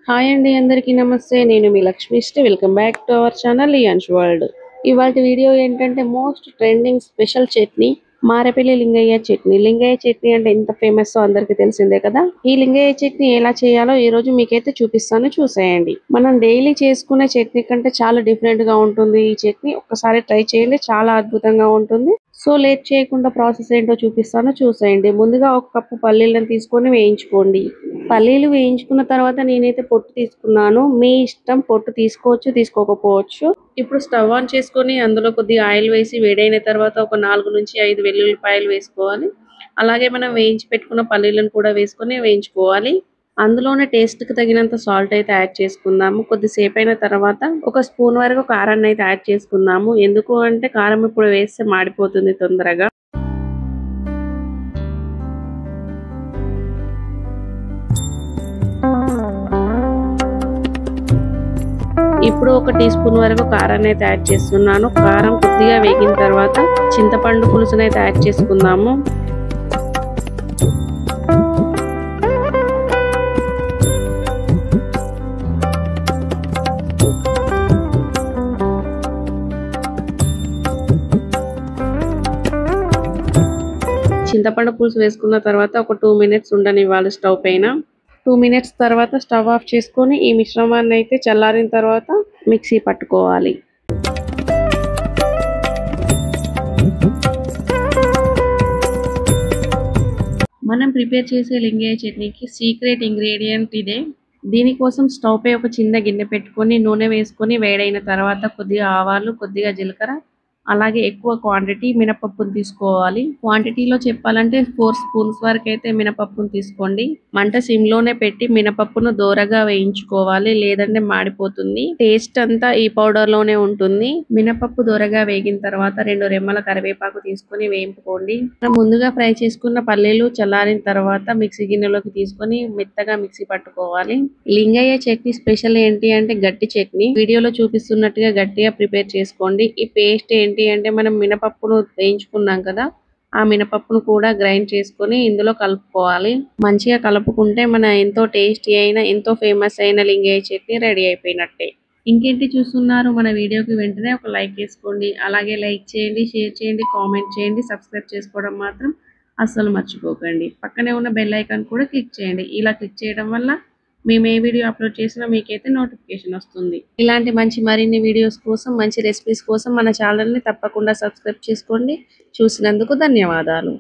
Hi అండి, అందరికీ నమస్తే. నేను మీ లక్ష్మిస్ట్. Welcome back to our channel Lions world. ఇవాళ వీడియో ఏంటంటే most trending special chutney, Marepalli Lingaiah chutney. Lingaiah chutney అంటే ఎంత ఫేమస్ అందరికీ తెలిసిందే కదా. ఈ లింగయ్య చట్నీ ఎలా చేయాలో ఈ రోజు మీకైతే చూపిస్తాను, చూసేయండి. మనం డైలీ చేసుకునే చట్నీ కంటే చాలా డిఫరెంట్ గా ఉంటుంది ఈ చట్నీ. ఒక్కసారి ట్రై చేయండి, చాలా అద్భుతంగా ఉంటుంది. సో లేట్ చేయకుండా ప్రాసెస్ ఏంటో చూపిస్తాను, చూసేయండి. ముందుగా ఒక కప్పు పల్లీలను తీసుకొని వేయించుకోండి. పల్లీలు వేయించుకున్న తర్వాత నేనైతే పొట్టు తీసుకున్నాను. మీ ఇష్టం, పొట్టు తీసుకోవచ్చు, తీసుకోకపోవచ్చు. ఇప్పుడు స్టవ్ ఆన్ చేసుకొని అందులో కొద్దిగా ఆయిల్ వేసి వేడైన తర్వాత ఒక 4 నుంచి 5 వెల్లుల్లిపాయలు వేసుకోవాలి. అలాగే మనం వేయించి పెట్టుకున్న పల్లీలను కూడా వేసుకొని వేయించుకోవాలి. అందులోనే టేస్ట్ కి తగినంత సాల్ట్ అయితే యాడ్ చేసుకుందాము. కొద్దిసేపు అయిన తర్వాత ఒక స్పూన్ వరకు కారాన్ని అయితే యాడ్ చేసుకుందాము. ఎందుకు అంటే కారం ఇప్పుడు వేస్తే మాడిపోతుంది తొందరగా. ఇప్పుడు ఒక టీ స్పూన్ వరకు కారాన్ని అయితే యాడ్ చేస్తున్నాను. కారం కొద్దిగా వేగిన తర్వాత చింతపండు పులుసుని అయితే యాడ్ చేసుకుందాము. చింతపండు పులుసు వేసుకున్న తర్వాత ఒక 2 మినిట్స్ ఉండనివ్వాలి స్టవ్ పైన. 2 మినిట్స్ తర్వాత స్టవ్ ఆఫ్ చేసుకొని ఈ మిశ్రమాన్ని అయితే చల్లారిన తర్వాత మిక్సీ పట్టుకోవాలి. మనం ప్రిపేర్ చేసే లింగయ్య చట్నీకి సీక్రెట్ ఇంగ్రీడియంట్ ఇదే. దీనికోసం స్టవ్ పై ఒక చిన్న గిన్నె పెట్టుకొని నూనె వేసుకొని వేడైన తర్వాత కొద్దిగా ఆవాలు, కొద్దిగా జీలకర్ర, అలాగే ఎక్కువ క్వాంటిటీ మినపప్పును తీసుకోవాలి. క్వాంటిటీలో చెప్పాలంటే 4 స్పూన్స్ వరకు అయితే మినపప్పును తీసుకోండి. మంట సిమ్ లోనే పెట్టి మినపప్పును దోరగా వేయించుకోవాలి, లేదంటే మాడిపోతుంది. టేస్ట్ అంతా ఈ పౌడర్ లోనే ఉంటుంది. మినపప్పు దోరగా వేగిన తర్వాత 2 రెమ్మల కరివేపాకు తీసుకొని వేయించుకోండి. ముందుగా ఫ్రై చేసుకున్న పల్లీలు చల్లారిన తర్వాత మిక్సీ గిన్నెలోకి తీసుకొని మెత్తగా మిక్సీ పట్టుకోవాలి. లింగయ్య చట్నీ స్పెషల్ ఏంటి అంటే గట్టి చట్నీ. వీడియోలో చూపిస్తున్నట్టుగా గట్టిగా ప్రిపేర్ చేసుకోండి. ఈ పేస్ట్ ఏంటి అంటే మనం మినపప్పును వేయించుకున్నాం కదా, ఆ మినపప్పును కూడా గ్రైండ్ చేసుకొని ఇందులో కలుపుకోవాలి. మంచిగా కలుపుకుంటే మన ఎంతో టేస్టీ అయిన, ఎంతో ఫేమస్ అయిన లింగయ్య చట్నీ రెడీ అయిపోయినట్టే. ఇంకేంటి చూస్తున్నారు, మన వీడియోకి వెంటనే ఒక లైక్ వేసుకోండి. అలాగే లైక్ చేయండి, షేర్ చేయండి, కామెంట్ చేయండి, సబ్స్క్రైబ్ చేసుకోవడం మాత్రం అస్సలు మర్చిపోకండి. పక్కనే ఉన్న బెల్ ఐకాన్ కూడా క్లిక్ చేయండి. ఇలా క్లిక్ చేయడం వల్ల మేము ఏ వీడియో అప్లోడ్ చేసినా మీకైతే నోటిఫికేషన్ వస్తుంది. ఇలాంటి మరిన్ని వీడియోస్ కోసం, మంచి రెసిపీస్ కోసం మన ఛానల్ని తప్పకుండా సబ్స్క్రైబ్ చేసుకోండి. చూసినందుకు ధన్యవాదాలు.